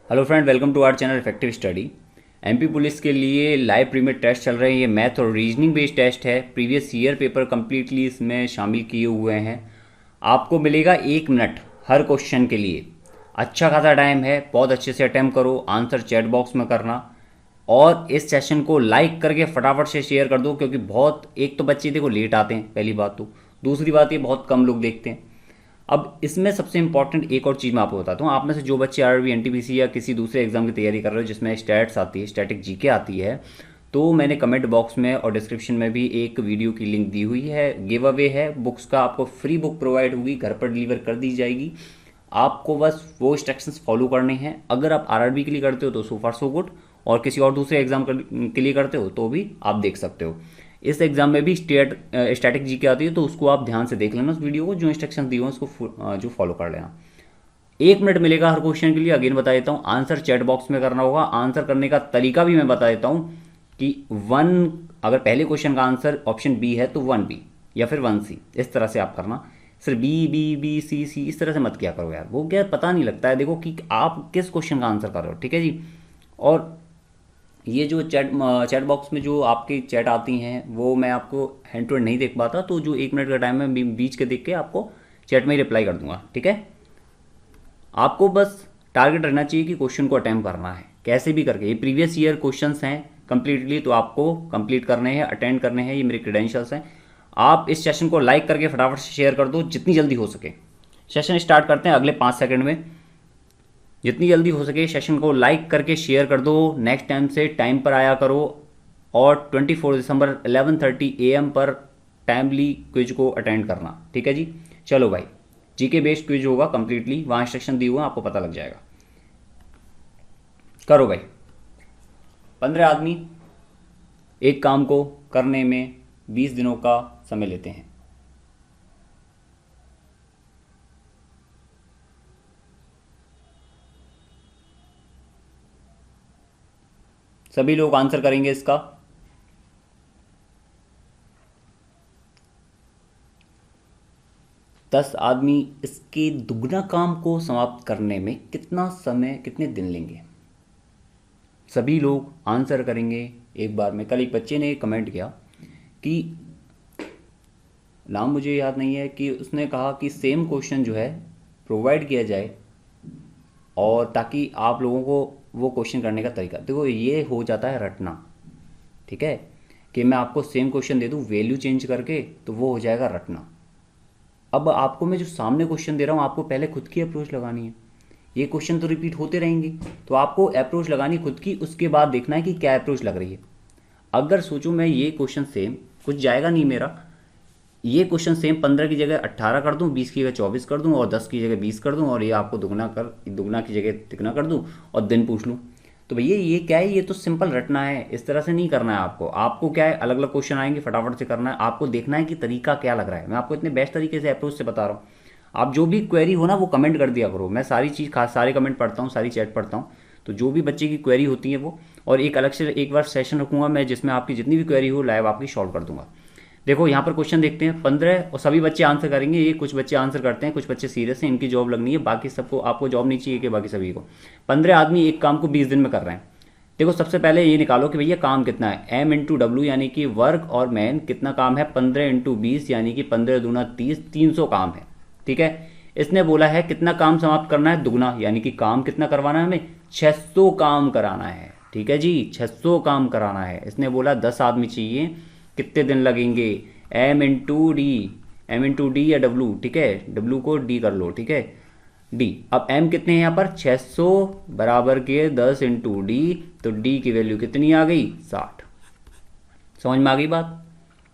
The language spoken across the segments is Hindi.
Hello friend, welcome to our channel effective study. MP police के लिए लाइव प्रीमियर टेस्ट चल रहे हैं। ये मैथ और रीजनिंग बेस्ड टेस्ट है। प्रीवियस ईयर पेपर कम्प्लीटली इसमें शामिल किए हुए हैं। आपको मिलेगा 1 मिनट हर क्वेश्चन के लिए। अच्छा खासा टाइम है, बहुत अच्छे से अटैम्प्ट करो, आंसर चैट बॉक्स में करना। और इस सेशन को लाइक करके फटाफट से शेयर कर दो, क्योंकि बहुत एक तो बच्चे देखो लेट आते हैं, पहली बात तो। दूसरी बात ये बहुत कम लोग देखते हैं। अब इसमें सबसे इंपॉर्टेंट एक और चीज़ मैं आपको बताता हूँ। आप में से जो बच्चे आरआरबी एनटीपीसी या किसी दूसरे एग्जाम की तैयारी कर रहे हो जिसमें स्टैट्स आती है, स्टैटिक जीके आती है, तो मैंने कमेंट बॉक्स में और डिस्क्रिप्शन में भी एक वीडियो की लिंक दी हुई है। गिव अवे है बुक्स का, आपको फ्री बुक प्रोवाइड होगी, घर पर डिलीवर कर दी जाएगी। आपको बस वो इंस्ट्रक्शंस फॉलो करने हैं। अगर आप आरआरबी के लिए करते हो तो सो फार सो गुड, और किसी और दूसरे एग्जाम के लिए करते हो तो भी आप देख सकते हो। इस एग्जाम में भी स्टैटिक जीके आती है, तो उसको आप ध्यान से देख लेना उस वीडियो को, जो इंस्ट्रक्शन दिए हुए हैं उसको जो फॉलो कर लेना। 1 मिनट मिलेगा हर क्वेश्चन के लिए। अगेन बता देता हूँ, आंसर चैट बॉक्स में करना होगा। आंसर करने का तरीका भी मैं बता देता हूँ कि अगर पहले क्वेश्चन का आंसर ऑप्शन बी है तो 1B या फिर 1C, इस तरह से आप करना। सिर्फ बी बी बी सी सी इस तरह से मत किया करो यार, वो क्या पता नहीं लगता है देखो कि आप किस क्वेश्चन का आंसर कर रहे हो। ठीक है जी। और ये जो चैट चैट बॉक्स में जो आपकी चैट आती हैं वो मैं आपको हैंड टू हैंड नहीं देख पाता, तो जो 1 मिनट का टाइम है बीच के देख के आपको चैट में ही रिप्लाई कर दूंगा। ठीक है। आपको बस टारगेट रहना चाहिए कि क्वेश्चन को अटैम्प्ट करना है कैसे भी करके। ये प्रीवियस ईयर क्वेश्चंस हैं कंप्लीटली, तो आपको कंप्लीट करने हैं, अटेंड करने हैं। ये मेरे क्रेडेंशियल्स हैं। आप इस सेशन को लाइक करके फटाफट से शेयर कर दो जितनी जल्दी हो सके। सेशन स्टार्ट करते हैं अगले 5 सेकंड में। जितनी जल्दी हो सके सेशन को लाइक करके शेयर कर दो। नेक्स्ट टाइम से टाइम पर आया करो, और 24 दिसंबर 11:30 AM पर टाइमली क्विज को अटेंड करना। ठीक है जी। चलो भाई, जीके बेस्ड क्विज होगा कंप्लीटली, वहाँ इंस्ट्रक्शन दिए हुए हैं, आपको पता लग जाएगा। करो भाई। 15 आदमी एक काम को करने में 20 दिनों का समय लेते हैं। सभी लोग आंसर करेंगे इसका। 10 आदमी इसके दुगना काम को समाप्त करने में कितना समय, कितने दिन लेंगे? सभी लोग आंसर करेंगे एक बार में। कल एक बच्चे ने कमेंट किया कि, नाम मुझे याद नहीं है, कि उसने कहा कि सेम क्वेश्चन जो है प्रोवाइड किया जाए, और ताकि आप लोगों को वो क्वेश्चन करने का तरीका देखो। ये हो जाता है रटना। ठीक है, कि मैं आपको सेम क्वेश्चन दे दूँ वैल्यू चेंज करके, तो वो हो जाएगा रटना। अब आपको मैं जो सामने क्वेश्चन दे रहा हूँ, आपको पहले खुद की अप्रोच लगानी है। ये क्वेश्चन तो रिपीट होते रहेंगे, तो आपको अप्रोच लगानी खुद की, उसके बाद देखना है कि क्या अप्रोच लग रही है। अगर सोचो मैं ये क्वेश्चन सेम, कुछ जाएगा नहीं मेरा, ये क्वेश्चन सेम 15 की जगह 18 कर दूं, 20 की जगह 24 कर दूं, और 10 की जगह 20 कर दूं, और ये आपको दुगना की जगह तिगना कर दूं, और दिन पूछ लूं, तो भैया ये क्या है? ये तो सिंपल रटना है। इस तरह से नहीं करना है आपको। आपको क्या है, अलग अलग क्वेश्चन आएंगे, फटाफट से करना है। आपको देखना है कि तरीका क्या लग रहा है। मैं आपको इतने बेस्ट तरीके से अप्रोच से बता रहा हूँ। आप जो भी क्वेरी हो ना वो कमेंट कर दिया करो। मैं सारी चीज़ खास सारे कमेंट पढ़ता हूँ, सारी चैट पढ़ता हूँ। तो जो भी बच्चे की क्वेरी होती है वो, और एक अलग से एक बार सेशन रखूँगा मैं जिसमें आपकी जितनी भी क्वेरी हो लाइव आपकी सॉल्व कर दूंगा। देखो यहाँ पर क्वेश्चन देखते हैं 15, और सभी बच्चे आंसर करेंगे। ये कुछ बच्चे आंसर करते हैं, कुछ बच्चे सीरियस हैं, इनकी जॉब लगनी है। बाकी सबको, आपको जॉब नहीं चाहिए कि बाकी सभी को। 15 आदमी एक काम को 20 दिन में कर रहे हैं। देखो सबसे पहले ये निकालो कि भैया काम कितना है। M×W यानी कि वर्क और मैन कितना काम है, 15×20 यानी कि 15×2 = 30, 300 काम है। ठीक है। इसने बोला है कितना काम समाप्त करना है, दुगना, यानी कि काम कितना करवाना है हमें, 600 काम कराना है। ठीक है जी, 600 काम कराना है। इसने बोला 10 आदमी चाहिए, कितने दिन लगेंगे, M×D या W। ठीक है, W को D कर लो। ठीक है, डी। अब एम कितने हैं यहाँ पर, 600 बराबर के 10×D, तो डी की वैल्यू कितनी आ गई, 60। समझ में आ गई बात?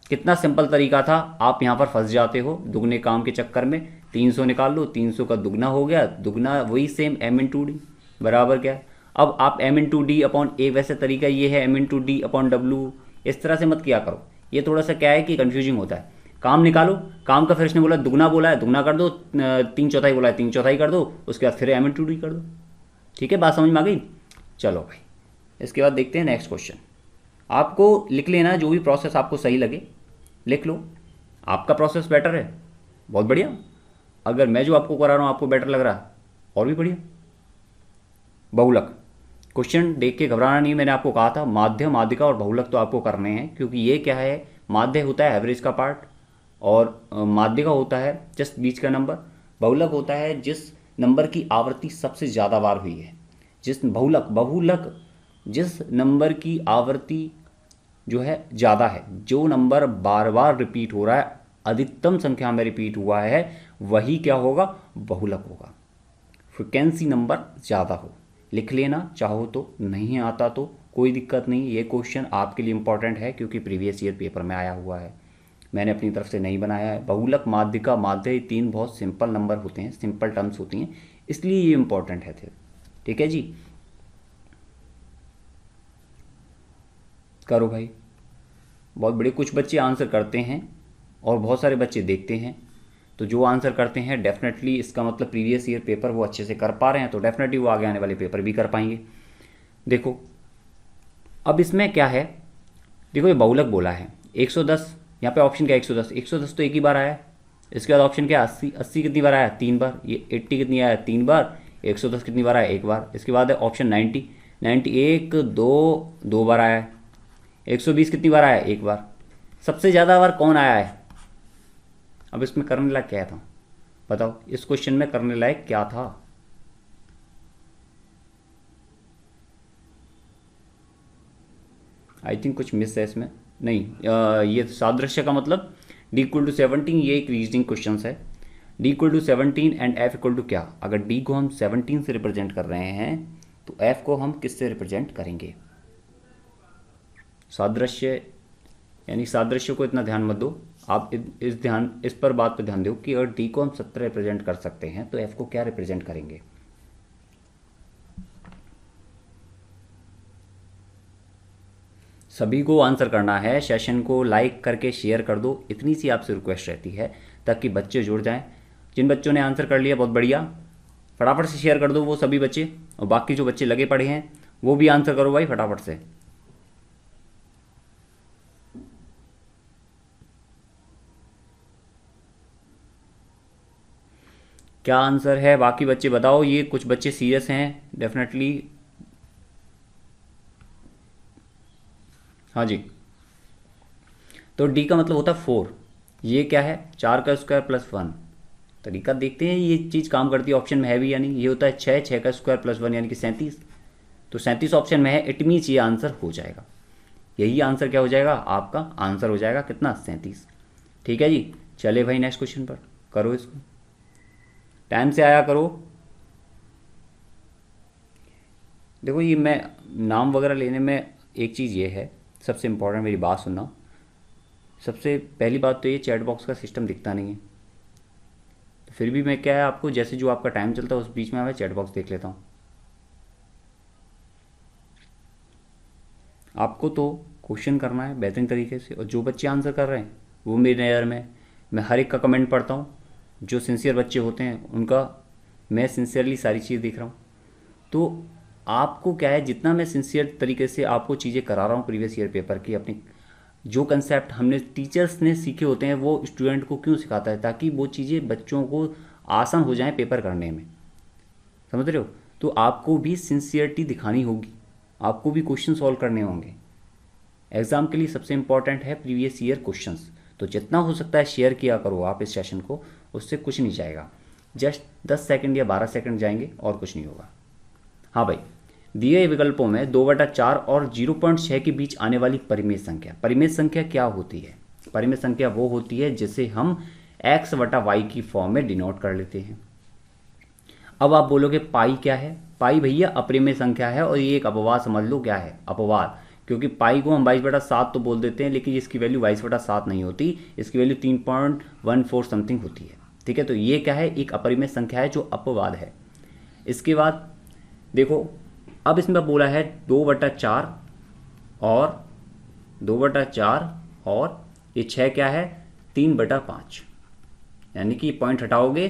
कितना सिंपल तरीका था। आप यहाँ पर फंस जाते हो दुगने काम के चक्कर में। 300 निकाल लो, 300 का दुगना हो गया, दुगना वही सेम M×D बराबर क्या है। अब आप M×D/A, वैसे तरीका ये है M×D/W। इस तरह से मत किया करो, ये थोड़ा सा क्या है कि कंफ्यूजिंग होता है। काम निकालो, काम का फिर इसने बोला दुगना, बोला है दुगना कर दो, 3/4 बोला है 3/4 कर दो, उसके बाद फिर M×D कर दो। ठीक है, बात समझ में आ गई? चलो भाई, इसके बाद देखते हैं नेक्स्ट क्वेश्चन। आपको लिख लेना है, जो भी प्रोसेस आपको सही लगे लिख लो। आपका प्रोसेस बेटर है, बहुत बढ़िया। अगर मैं जो आपको करा रहा हूँ आपको बेटर लग रहा है, और भी बढ़िया। बहुलक। क्वेश्चन देख के घबराना नहीं, मैंने आपको कहा था माध्य, माध्यिका और बहुलक तो आपको करने हैं, क्योंकि ये क्या है, माध्य होता है एवरेज का पार्ट, और माध्यिका होता है जस्ट बीच का नंबर, बहुलक होता है जिस नंबर की आवृत्ति सबसे ज़्यादा बार हुई है। जिस बहुलक बहुलक जिस नंबर की आवृत्ति जो है ज़्यादा है, जो नंबर बार बार रिपीट हो रहा है, अधिकतम संख्या में रिपीट हुआ है, वही क्या होगा, बहुलक होगा। फ्रिक्वेंसी नंबर ज़्यादा हो। लिख लेना चाहो तो, नहीं आता तो कोई दिक्कत नहीं, ये क्वेश्चन आपके लिए इंपॉर्टेंट है क्योंकि प्रीवियस ईयर पेपर में आया हुआ है, मैंने अपनी तरफ से नहीं बनाया है। बहुलक, माध्यिका, माध्य, तीन बहुत सिंपल नंबर होते हैं, सिंपल टर्म्स होती हैं, इसलिए ये इंपॉर्टेंट है। ठीक है जी, करो भाई। बहुत बड़े कुछ बच्चे आंसर करते हैं और बहुत सारे बच्चे देखते हैं, तो जो आंसर करते हैं डेफिनेटली इसका मतलब प्रीवियस ईयर पेपर वो अच्छे से कर पा रहे हैं, तो डेफिनेटली वो आगे आने वाले पेपर भी कर पाएंगे। देखो अब इसमें क्या है, देखो ये बहुलक बोला है 110, यहाँ पे ऑप्शन क्या है 110, 110 तो एक ही बार आया है। इसके बाद ऑप्शन क्या है 80, 80 कितनी बार आया, 3 बार। ये 80 कितनी आया, 3 बार। 110 कितनी बार आया, 1 बार। इसके बाद है ऑप्शन 90, 91 2 बार आया है। 120 कितनी बार आया, 1 बार। सबसे ज़्यादा बार कौन आया है। अब इसमें करने लायक क्या था बताओ, इस क्वेश्चन में करने लायक क्या था। आई थिंक कुछ मिस है इसमें, नहीं ये सादृश्य का मतलब d इक्वल टू 17, ये एक रीजनिंग क्वेश्चन है। d equal to 17 and f equal to क्या, अगर d को हम 17 से रिप्रेजेंट कर रहे हैं तो f को हम किससे रिप्रेजेंट करेंगे। सादृश्य, यानी सादृश्य को इतना ध्यान मत दो आप, इस पर बात पर ध्यान दो कि अगर d को हम 17 रिप्रेजेंट कर सकते हैं तो f को क्या रिप्रेजेंट करेंगे। सभी को आंसर करना है, सेशन को लाइक करके शेयर कर दो, इतनी सी आपसे रिक्वेस्ट रहती है ताकि बच्चे जुड़ जाएं। जिन बच्चों ने आंसर कर लिया बहुत बढ़िया, फटाफट से शेयर कर दो वो सभी बच्चे, और बाकी जो बच्चे लगे पड़े हैं वो भी आंसर करो भाई फटाफट से। क्या आंसर है बाकी बच्चे बताओ, ये कुछ बच्चे सीरियस हैं डेफिनेटली। हाँ जी, तो डी का मतलब होता है 4, ये क्या है 4 का स्क्वायर प्लस 1। तरीका देखते हैं ये चीज़ काम करती है ऑप्शन में है भी या नहीं। ये होता है 6, 6 का स्क्वायर प्लस 1 यानी कि 37, तो 37 ऑप्शन में है, इट मीन्स ये आंसर हो जाएगा, यही आंसर क्या हो जाएगा आपका, आंसर हो जाएगा कितना 37। ठीक है जी, चले भाई नेक्स्ट क्वेश्चन पर, करो इसको, टाइम से आया करो। देखो ये मैं नाम वगैरह लेने में एक चीज़ ये है, सबसे इम्पोर्टेंट मेरी बात सुनना। सबसे पहली बात तो ये चैट बॉक्स का सिस्टम दिखता नहीं है, तो फिर भी मैं क्या है आपको, जैसे जो आपका टाइम चलता है उस बीच में मैं चैट बॉक्स देख लेता हूँ। आपको तो क्वेश्चन करना है बेहतरीन तरीके से, और जो बच्चे आंसर कर रहे हैं वो मेरे नज़र में, मैं हर एक का कमेंट पढ़ता हूँ, जो सिंसियर बच्चे होते हैं उनका मैं सिंसियरली सारी चीज़ देख रहा हूँ। तो आपको क्या है, जितना मैं सिंसियर तरीके से आपको चीज़ें करा रहा हूँ प्रीवियस ईयर पेपर की, अपनी जो कंसेप्ट हमने टीचर्स ने सीखे होते हैं वो स्टूडेंट को क्यों सिखाता है, ताकि वो चीज़ें बच्चों को आसान हो जाएं पेपर करने में, समझ रहे हो। तो आपको भी सिंसियरिटी दिखानी होगी, आपको भी क्वेश्चन सॉल्व करने होंगे। एग्ज़ाम के लिए सबसे इंपॉर्टेंट है प्रीवियस ईयर क्वेश्चंस, तो जितना हो सकता है शेयर किया करो आप इस सेशन को, उससे कुछ नहीं जाएगा, जस्ट 10 सेकंड या 12 सेकंड जाएंगे और कुछ नहीं होगा। हाँ भाई, दिए विकल्पों में 2/4 और 0.6 के बीच आने वाली परिमेय संख्या, परिमेय संख्या क्या होती है। परिमेय संख्या वो होती है जिसे हम x/y की फॉर्म में डिनोट कर लेते हैं। अब आप बोलोगे पाई क्या है, पाई भैया अपरिमेय संख्या है, और ये एक अपवाद समझ लो क्या है, अपवाद, क्योंकि पाई को हम 22/7 तो बोल देते हैं, लेकिन इसकी वैल्यू 22/7 नहीं होती, इसकी वैल्यू 3.14 समथिंग होती है। ठीक है, तो ये क्या है, एक अपरिमेय संख्या है जो अपवाद है। इसके बाद देखो, अब इसमें बोला है 2/4 और 2/4 और ये 6 क्या है 3/5, यानी कि पॉइंट हटाओगे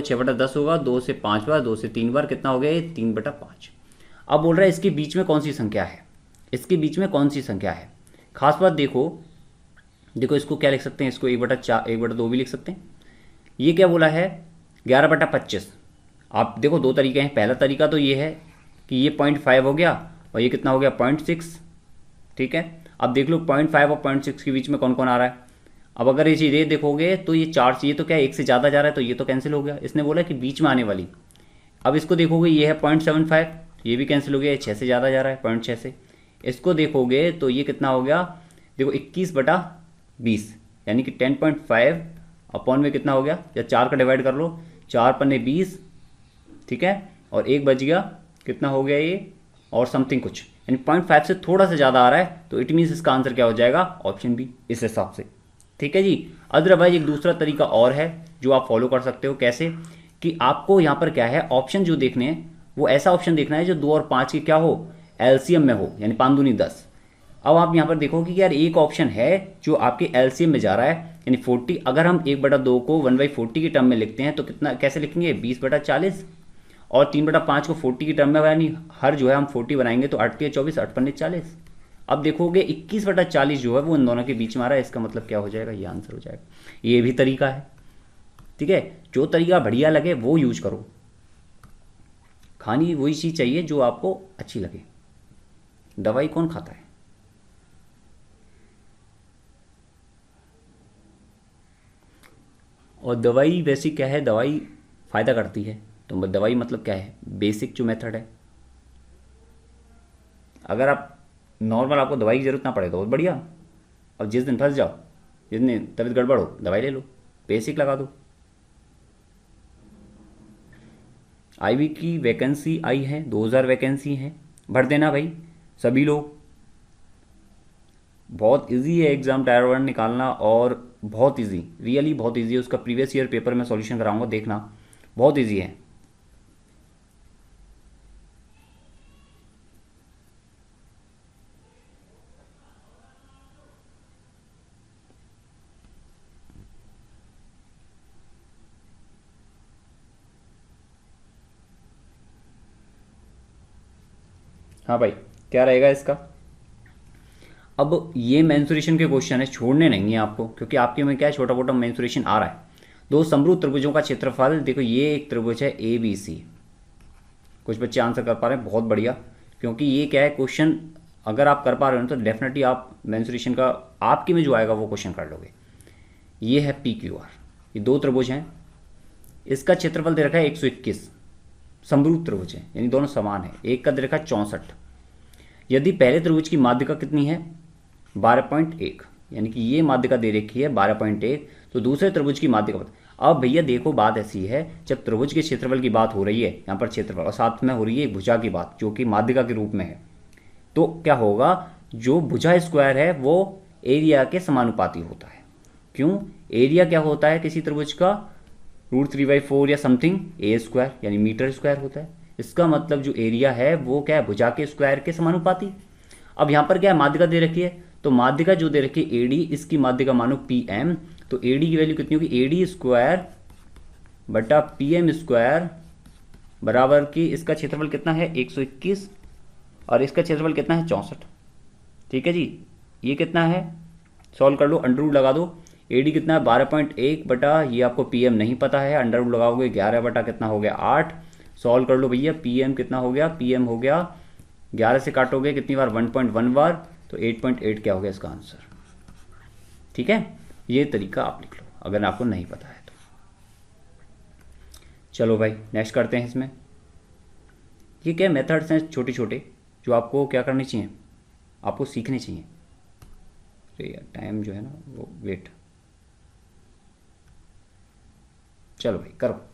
6/10 होगा, 2 से 5 बार, 2 से 3 बार, कितना हो गया ये 3/5। अब बोल रहा है इसके बीच में कौन सी संख्या है, इसके बीच में कौन सी संख्या है। खास बात देखो, देखो इसको क्या लिख सकते हैं, इसको 1/4 1/2 भी लिख सकते हैं। ये क्या बोला है 11/25। आप देखो दो तरीके हैं, पहला तरीका तो ये है कि ये 0.5 हो गया और ये कितना हो गया 0.6। ठीक है, अब देख लो 0.5 और 0.6 के बीच में कौन कौन आ रहा है। अब अगर ये चीज़ ये देखोगे तो ये 4, ये तो क्या एक से ज़्यादा जा रहा है, तो ये तो कैंसिल हो गया, इसने बोला कि बीच में आने वाली। अब इसको देखोगे ये है 0.75, ये भी कैंसिल हो गया, ये 6 से ज़्यादा जा रहा है 0.6 से। इसको देखोगे तो ये कितना हो गया, देखो 21/20, यानी कि 10.5 अपॉन में कितना हो गया, या 4 का डिवाइड कर लो, 4 पन्ने 20, ठीक है, और एक बच गया, कितना हो गया ये और समथिंग कुछ, यानी 0.5 से थोड़ा सा ज़्यादा आ रहा है, तो इट मीन्स इसका आंसर क्या हो जाएगा, ऑप्शन बी, इस हिसाब से। ठीक है जी। अदरवाइज एक दूसरा तरीका और है जो आप फॉलो कर सकते हो। कैसे, कि आपको यहाँ पर क्या है, ऑप्शन जो देखने हैं वो ऐसा ऑप्शन देखना है जो 2 और 5 की क्या हो, एलसीएम में हो, यानी 5 दूनी 10। अब आप यहाँ पर देखोगे कि यार एक ऑप्शन है जो आपके एलसीएम में जा रहा है, यानी 40। अगर हम 1/2 को 1/40 की टर्म में लिखते हैं तो कितना कैसे लिखेंगे, 20/40, और 3/5 को 40 की टर्म में, यानी हर जो है हम 40 बनाएंगे तो 8 के 24, 8 पन्ने 40। अब देखोगे 21/40 जो है वो इन दोनों के बीच में आ रहा है, इसका मतलब क्या हो जाएगा, ये आंसर हो जाएगा। ये भी तरीका है। ठीक है, जो तरीका बढ़िया लगे वो यूज करो, खानी वही चीज़ चाहिए जो आपको अच्छी लगे। दवाई कौन खाता है। और दवाई वैसी क्या है, दवाई फ़ायदा करती है, तो दवाई मतलब क्या है, बेसिक जो मेथड है। अगर आप नॉर्मल, आपको दवाई की ज़रूरत ना पड़े तो बहुत बढ़िया। अब जिस दिन फंस जाओ, जिस दिन तबीयत गड़बड़ हो, दवाई ले लो, बेसिक लगा दो। आईवी की वैकेंसी आई है, 2000 वैकेंसी है, भर देना भाई सभी लोग। बहुत इजी है एग्ज़ाम टायर 1 निकालना, और बहुत इजी, रियली बहुत इजी है। उसका प्रीवियस ईयर पेपर मैं सॉल्यूशन कराऊंगा, देखना बहुत इजी है। हाँ भाई, क्या रहेगा इसका। अब ये मेंसुरेशन के क्वेश्चन है, छोड़ने नहीं है आपको, क्योंकि आपके में क्या है, छोटा मोटा मेंसुरेशन आ रहा है। दो समरूप त्रिभुजों का क्षेत्रफल, देखो ये एक त्रिभुज है ए बी सी, कुछ बच्चे आंसर कर पा रहे हैं, बहुत बढ़िया। क्योंकि ये क्या है क्वेश्चन, अगर आप कर पा रहे हो तो डेफिनेटली आप मेंसुरेशन का आपके में जो आएगा वो क्वेश्चन कर लोगे। ये है पी क्यू आर, ये दो त्रिभुज हैं, इसका क्षेत्रफल दे रखा है 121, समरूप त्रिभुज है, यानी दोनों समान है। एक का दे रखा है 64। यदि पहले त्रिभुज की माध्यिका कितनी है, 12.1, यानी कि ये माध्यिका दे रखी है 12.1, तो दूसरे त्रिभुज की माध्यिका बता। अब भैया देखो बात ऐसी है, जब त्रिभुज के क्षेत्रफल की बात हो रही है, यहाँ पर क्षेत्रफल, और साथ में हो रही है एक भुजा की बात जो कि माध्यिका के रूप में है, तो क्या होगा, जो भुजा स्क्वायर है वो एरिया के समानुपाती होता है। क्यों, एरिया क्या होता है किसी त्रिभुज का, √3/4 या समथिंग ए स्क्वायर, यानी मीटर स्क्वायर होता है। इसका मतलब जो एरिया है वो क्या है, भुजा के स्क्वायर के समानुपाती। अब यहाँ पर क्या है, माध्यिका दे रखी है, तो माध्यिका जो दे रखी है एडी, इसकी माध्यिका मानो पी एम, तो एडी की वैल्यू कितनी होगी, एडी स्क्वायर बटा पी एम स्क्वायर बराबर की, इसका क्षेत्रफल कितना है 121, और इसका क्षेत्रफल कितना है 64। ठीक है जी, ये कितना है, सॉल्व कर लो, अंडर रूट लगा दो। एडी कितना है 12.1 बटा, ये आपको पीएम नहीं पता है, अंडर रूट लगाओगे 11 बटा कितना हो गया 8। सॉल्व कर लो भैया, पीएम कितना हो गया, पीएम हो गया 11 से काटोगे कितनी बार, 1.1 बार, तो 8.8 क्या हो गया इसका आंसर। ठीक है, ये तरीका आप लिख लो अगर आपको नहीं पता है तो। चलो भाई नेक्स्ट करते हैं इसमें। ये क्या मेथड्स हैं छोटे छोटे जो आपको क्या करने चाहिए, आपको सीखने चाहिए। अरे यार टाइम जो है ना वो वेट, चलो भाई करो।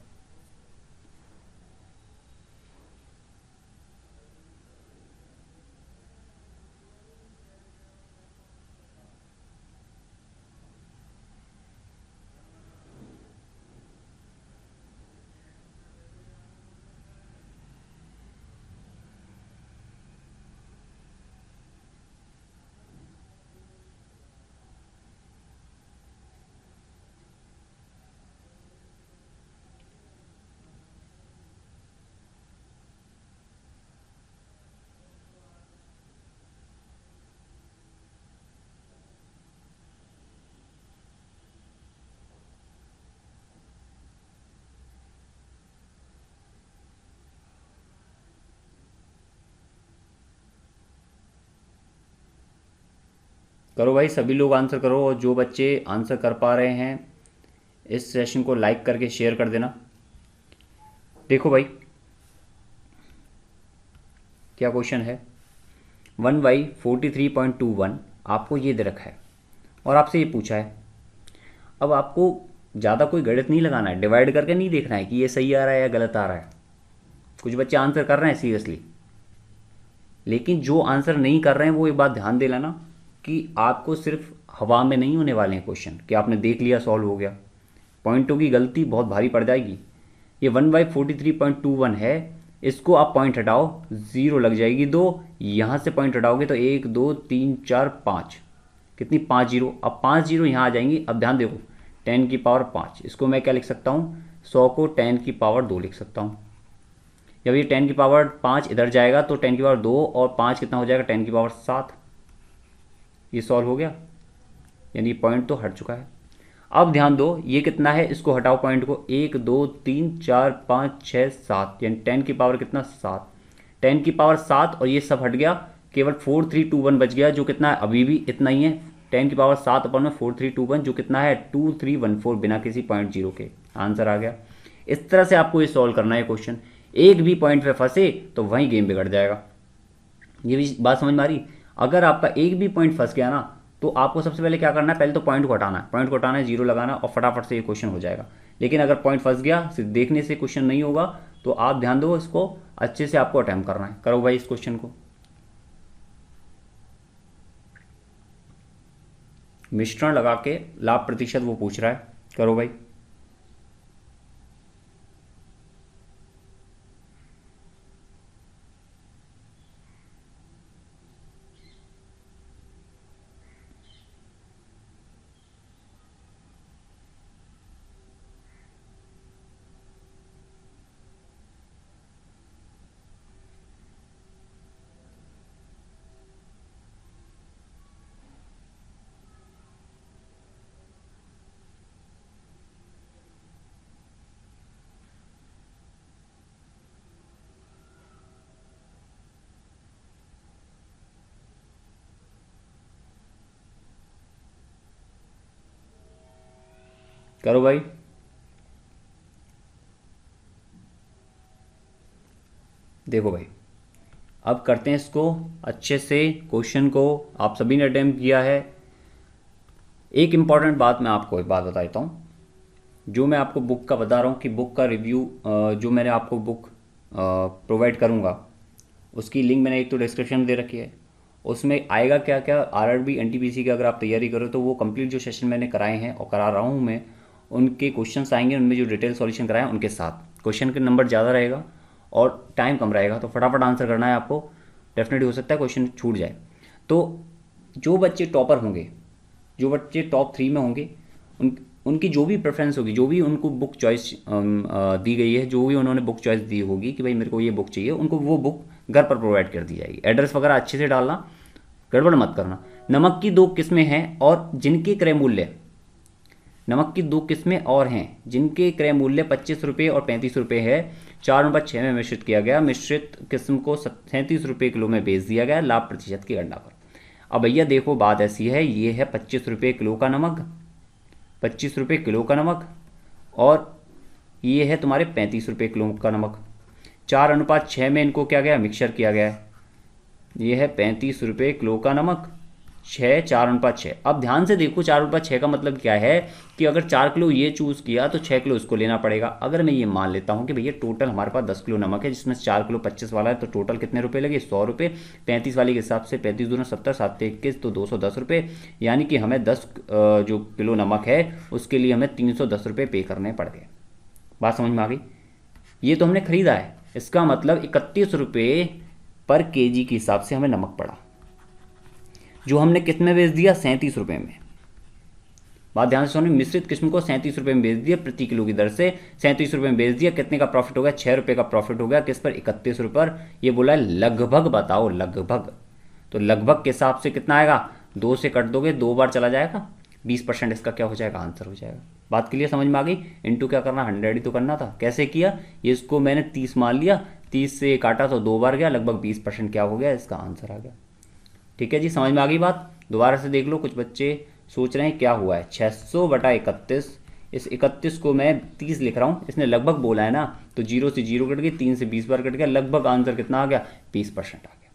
करो भाई, सभी लोग आंसर करो, और जो बच्चे आंसर कर पा रहे हैं इस सेशन को लाइक करके शेयर कर देना। देखो भाई क्या क्वेश्चन है। 1/43.21 आपको ये दे रखा है और आपसे ये पूछा है। अब आपको ज़्यादा कोई गणित नहीं लगाना है, डिवाइड करके नहीं देखना है कि ये सही आ रहा है या गलत आ रहा है। कुछ बच्चे आंसर कर रहे हैं सीरियसली, लेकिन जो आंसर नहीं कर रहे हैं वो एक बात ध्यान दे लेना कि आपको सिर्फ हवा में नहीं होने वाले हैं क्वेश्चन कि आपने देख लिया सॉल्व हो गया। पॉइंटों की गलती बहुत भारी पड़ जाएगी। ये 1/43.21 है, इसको आप पॉइंट हटाओ, ज़ीरो लग जाएगी 2। यहाँ से पॉइंट हटाओगे तो 1 2 3 4 5, कितनी 5 जीरो। अब 5 जीरो यहाँ आ जाएंगी। अब ध्यान देखो, 10 की पावर 5, इसको मैं क्या लिख सकता हूँ, 100 को 10 की पावर 2 लिख सकता हूँ। जब ये 10 की पावर 5 इधर जाएगा तो 10 की पावर 2 और 5 कितना हो जाएगा, 10 की पावर 7। ये सॉल्व हो गया, यानी पॉइंट तो हट चुका है। अब ध्यान दो, ये कितना है, इसको हटाओ पॉइंट को, 1 2 3 4 5 6 7, यानी 10 की पावर कितना 7, 10 की पावर 7 और ये सब हट गया, केवल 4321 बच गया, जो कितना है अभी भी इतना ही है। 10 की पावर 7 अपन में 4321 जो कितना है 2314, बिना किसी पॉइंट जीरो के आंसर आ गया। इस तरह से आपको ये सॉल्व करना है क्वेश्चन। एक भी पॉइंट पे फंसे तो वहीं गेम बिगड़ जाएगा। ये भी बात समझ में आ रही। अगर आपका एक भी पॉइंट फंस गया ना तो आपको सबसे पहले क्या करना है, पहले तो पॉइंट को हटाना है, पॉइंट को हटाना है, जीरो लगाना और फटाफट से ये क्वेश्चन हो जाएगा। लेकिन अगर पॉइंट फंस गया, सिर्फ देखने से क्वेश्चन नहीं होगा, तो आप ध्यान दो, इसको अच्छे से आपको अटेम्प्ट करना है। करो भाई इस क्वेश्चन को। मिश्रण लगा के लाभ प्रतिशत वो पूछ रहा है, करो भाई। करो भाई। देखो भाई, अब करते हैं इसको अच्छे से। क्वेश्चन को आप सभी ने अटेम्प्ट किया है। एक इम्पॉर्टेंट बात मैं आपको एक बात बता देता हूँ, जो मैं आपको बुक का बता रहा हूँ कि बुक का रिव्यू, जो मैंने आपको बुक प्रोवाइड करूँगा उसकी लिंक मैंने एक तो डिस्क्रिप्शन में दे रखी है। उसमें आएगा क्या क्या, आरआरबी एनटीपीसी की अगर आप तैयारी करो तो वो कंप्लीट जो सेशन मैंने कराए हैं और करा रहा हूँ मैं, उनके क्वेश्चंस आएंगे, उनमें जो डिटेल सॉल्यूशन कराए उनके साथ। क्वेश्चन के नंबर ज़्यादा रहेगा और टाइम कम रहेगा, तो फटाफट आंसर करना है आपको। डेफिनेटली हो सकता है क्वेश्चन छूट जाए। तो जो बच्चे टॉपर होंगे, जो बच्चे टॉप 3 में होंगे, उनकी जो भी प्रेफरेंस होगी, जो भी उनको बुक चॉइस दी गई है, जो भी उन्होंने बुक चॉइस दी होगी कि भाई मेरे को ये बुक चाहिए, उनको वो बुक घर पर प्रोवाइड कर दी जाएगी। एड्रेस वगैरह अच्छे से डालना, गड़बड़ मत करना। नमक की 2 किस्में हैं और जिनके क्रय मूल्य, नमक की 2 किस्में और हैं जिनके क्रय मूल्य 25 रुपये और 35 रुपये है। 4/6 में मिश्रित किया गया। मिश्रित किस्म को 37 रुपये किलो में बेच दिया गया लाभ प्रतिशत की गणना पर। अब भैया देखो, बात ऐसी है, ये है 25 रुपये किलो का नमक, 25 रुपये किलो का नमक, और ये है तुम्हारे 35 रुपये किलो का नमक। 4/6 में इनको क्या गया, मिक्सचर किया गया है। ये है 35 रुपये किलो का नमक, 4/6। अब ध्यान से देखो, 4/6 का मतलब क्या है कि अगर 4 किलो ये चूज़ किया तो 6 किलो इसको लेना पड़ेगा। अगर मैं ये मान लेता हूँ कि भैया टोटल हमारे पास 10 किलो नमक है, जिसमें 4 किलो 25 वाला है, तो टोटल कितने रुपए लगे, 100 रुपये। 35 वाले के हिसाब से 35 दूना 70, 7 21, तो 210 रुपये। यानी कि हमें 10 जो किलो नमक है उसके लिए हमें 310 रुपये पे करने पड़ गए। बात समझ में आ गई। ये तो हमने खरीदा है, इसका मतलब 31 रुपये पर केजी के हिसाब से हमें नमक पड़ा, जो हमने किस में बेच दिया, 37 रुपये में। बात ध्यान से सुनिए, मिश्रित किस्म को 37 रुपये में बेच दिया प्रति किलो की दर से, 37 रुपये में बेच दिया। कितने का प्रॉफिट हो गया, 6 रुपये का प्रॉफिट हो गया। किस पर, 31 रुपये पर। ये बोला है लगभग बताओ, लगभग। तो लगभग के हिसाब से कितना आएगा, 2 से कट दोगे, 2 बार चला जाएगा, 20% इसका क्या हो जाएगा, आंसर हो जाएगा। बात क्लियर, समझ में आ गई। इंटू क्या करना, 100 ही तो करना था। कैसे किया, ये इसको मैंने 30 मान लिया, 30 से काटा तो 2 बार गया, लगभग 20% क्या हो गया, इसका आंसर आ गया। ठीक है जी, समझ में आ गई बात। दोबारा से देख लो, कुछ बच्चे सोच रहे हैं क्या हुआ है, 600/31। इस 31 को मैं 30 लिख रहा हूँ, इसने लगभग बोला है ना, तो 0 से 0 कट गई, 3 से 20 बार कट गया, लगभग आंसर कितना आ गया, 20% आ गया।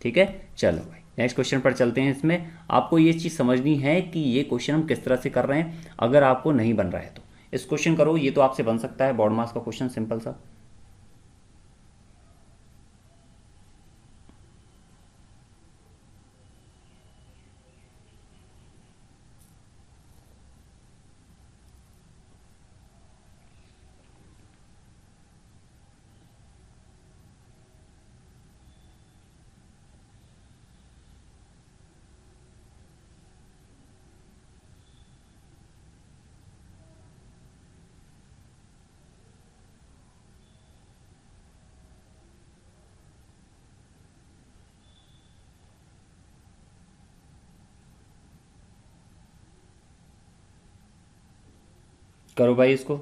ठीक है, चलो भाई नेक्स्ट क्वेश्चन पर चलते हैं। इसमें आपको ये चीज़ समझनी है कि ये क्वेश्चन हम किस तरह से कर रहे हैं, अगर आपको नहीं बन रहा है तो इस क्वेश्चन करो, ये तो आपसे बन सकता है, बोर्ड मास का क्वेश्चन सिंपल सा। करो भाई इसको।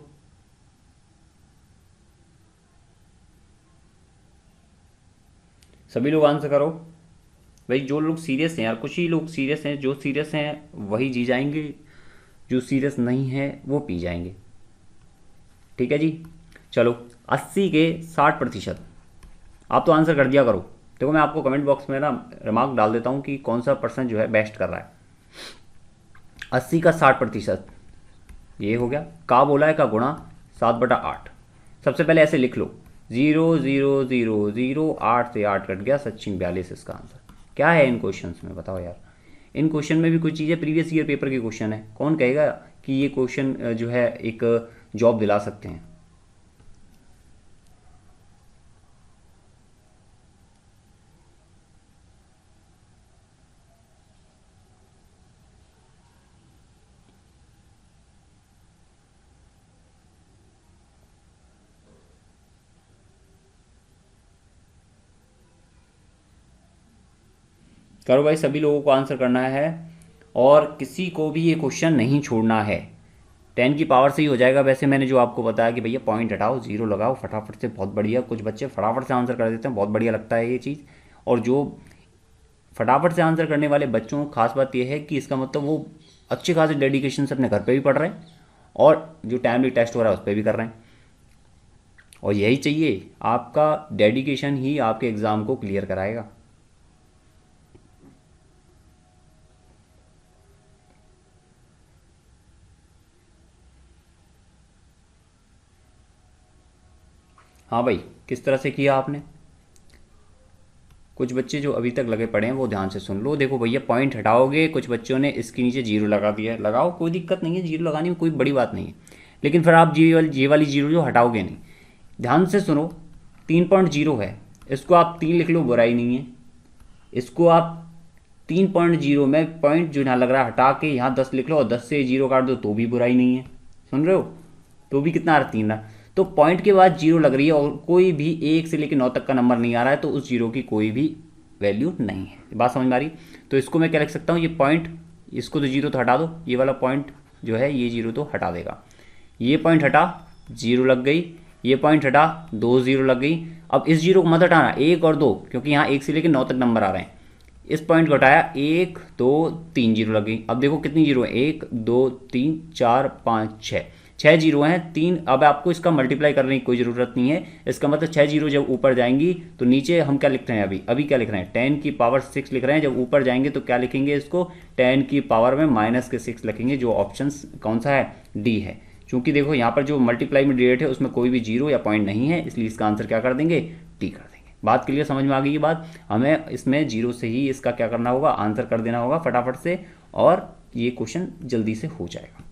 सभी लोग आंसर करो भाई, जो लोग सीरियस हैं यार, कुछ ही लोग सीरियस हैं, जो सीरियस हैं वही जी जाएंगे, जो सीरियस नहीं है वो पी जाएंगे। ठीक है जी, चलो। 80 के 60%, आप तो आंसर कर दिया करो। देखो मैं आपको कमेंट बॉक्स में ना रिमार्क डाल देता हूँ कि कौन सा पर्सन जो है बेस्ट कर रहा है। 80 का 60%, ये हो गया, का बोला है का गुणा 7/8। सबसे पहले ऐसे लिख लो, 0 0 0 0, 8 से 8 कट गया, सचिन 42 इसका आंसर। क्या है इन क्वेश्चन में बताओ यार, इन क्वेश्चन में भी कुछ चीज़ें प्रीवियस ईयर पेपर के क्वेश्चन है, कौन कहेगा कि ये क्वेश्चन जो है एक जॉब दिला सकते हैं। करो भाई, सभी लोगों को आंसर करना है और किसी को भी ये क्वेश्चन नहीं छोड़ना है। 10 की पावर से ही हो जाएगा। वैसे मैंने जो आपको बताया कि भैया पॉइंट हटाओ, जीरो लगाओ फटाफट से, बहुत बढ़िया, कुछ बच्चे फटाफट से आंसर कर देते हैं, बहुत बढ़िया लगता है ये चीज़। और जो फटाफट से आंसर करने वाले बच्चों को खास बात यह है कि इसका मतलब वो अच्छे खासे डेडिकेशन से अपने घर पे भी पढ़ रहे हैं और जो टाइमली टेस्ट हो रहा है उस पर भी कर रहे हैं। और यही चाहिए, आपका डेडिकेशन ही आपके एग्ज़ाम को क्लियर कराएगा। हाँ भाई, किस तरह से किया आपने। कुछ बच्चे जो अभी तक लगे पड़े हैं वो ध्यान से सुन लो। देखो भैया, पॉइंट हटाओगे, कुछ बच्चों ने इसके नीचे जीरो लगा दिया है, लगाओ कोई दिक्कत नहीं है, जीरो लगाने में कोई बड़ी बात नहीं है। लेकिन फिर आप ये वाली जीरो जो हटाओगे नहीं, ध्यान से सुनो। 3.0 है, इसको आप 3 लिख लो, बुराई नहीं है। इसको आप 3.0 में पॉइंट जो यहाँ लग रहा है हटा के यहाँ 10 लिख लो और 10 से जीरो काट दो तो भी बुराई नहीं है। सुन रहे हो, तो भी कितना आ रहा, 3 रहा। तो पॉइंट के बाद जीरो लग रही है और कोई भी 1 से लेकर 9 तक का नंबर नहीं आ रहा है, तो उस जीरो की कोई भी वैल्यू नहीं है। बात समझ में आ रही। तो इसको मैं क्या लिख सकता हूँ, ये पॉइंट, इसको तो जीरो तो हटा दो, ये वाला पॉइंट जो है ये जीरो तो हटा देगा। ये पॉइंट हटा, जीरो लग गई। ये पॉइंट हटा, 2 जीरो लग गई। अब इस जीरो को मत हटाना, 1 और 2, क्योंकि यहाँ 1 से लेकर 9 तक नंबर आ रहे हैं। इस पॉइंट को हटाया, 1 2 3 जीरो लग गई। अब देखो कितनी जीरो है, 1 2 3 4 5 6, 6 जीरो हैं, 3। अब आपको इसका मल्टीप्लाई करने की कोई ज़रूरत नहीं है। इसका मतलब 6 जीरो जब ऊपर जाएंगी तो नीचे हम क्या लिख रहे हैं, अभी अभी क्या लिख रहे हैं, 10 की पावर 6 लिख रहे हैं। जब ऊपर जाएंगे तो क्या लिखेंगे, इसको 10 की पावर में -6 लिखेंगे, जो ऑप्शन कौन सा है, डी है। क्योंकि देखो यहाँ पर जो मल्टीप्लाई में डिजिट है उसमें कोई भी जीरो या पॉइंट नहीं है, इसलिए इसका आंसर क्या कर देंगे, टी कर देंगे। बात क्लियर, समझ में आ गई ये बात। हमें इसमें जीरो से ही इसका क्या करना होगा, आंसर कर देना होगा फटाफट से, और ये क्वेश्चन जल्दी से हो जाएगा।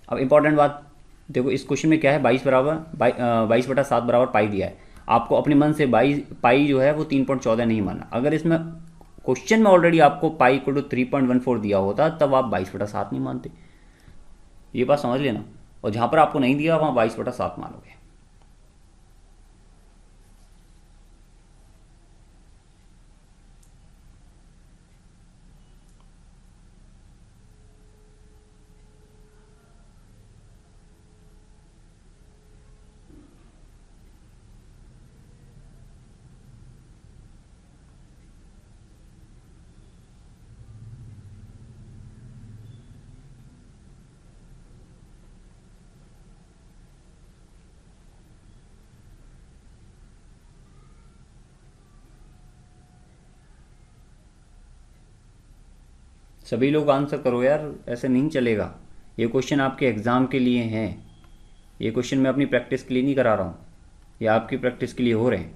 अब इंपॉर्टेंट बात देखो, इस क्वेश्चन में क्या है, 22/7 बराबर पाई दिया है। आपको अपने मन से 22 पाई जो है वो 3.14 नहीं माना। अगर इसमें क्वेश्चन में ऑलरेडी आपको पाई को 3.14 दिया होता तब आप 22/7 नहीं मानते, ये बात समझ लेना। और जहाँ पर आपको नहीं दिया वहाँ 22/7 मानोगे। सभी लोग आंसर करो यार, ऐसे नहीं चलेगा। ये क्वेश्चन आपके एग्ज़ाम के लिए हैं, ये क्वेश्चन मैं अपनी प्रैक्टिस के लिए नहीं करा रहा हूँ, ये आपकी प्रैक्टिस के लिए हो रहे हैं।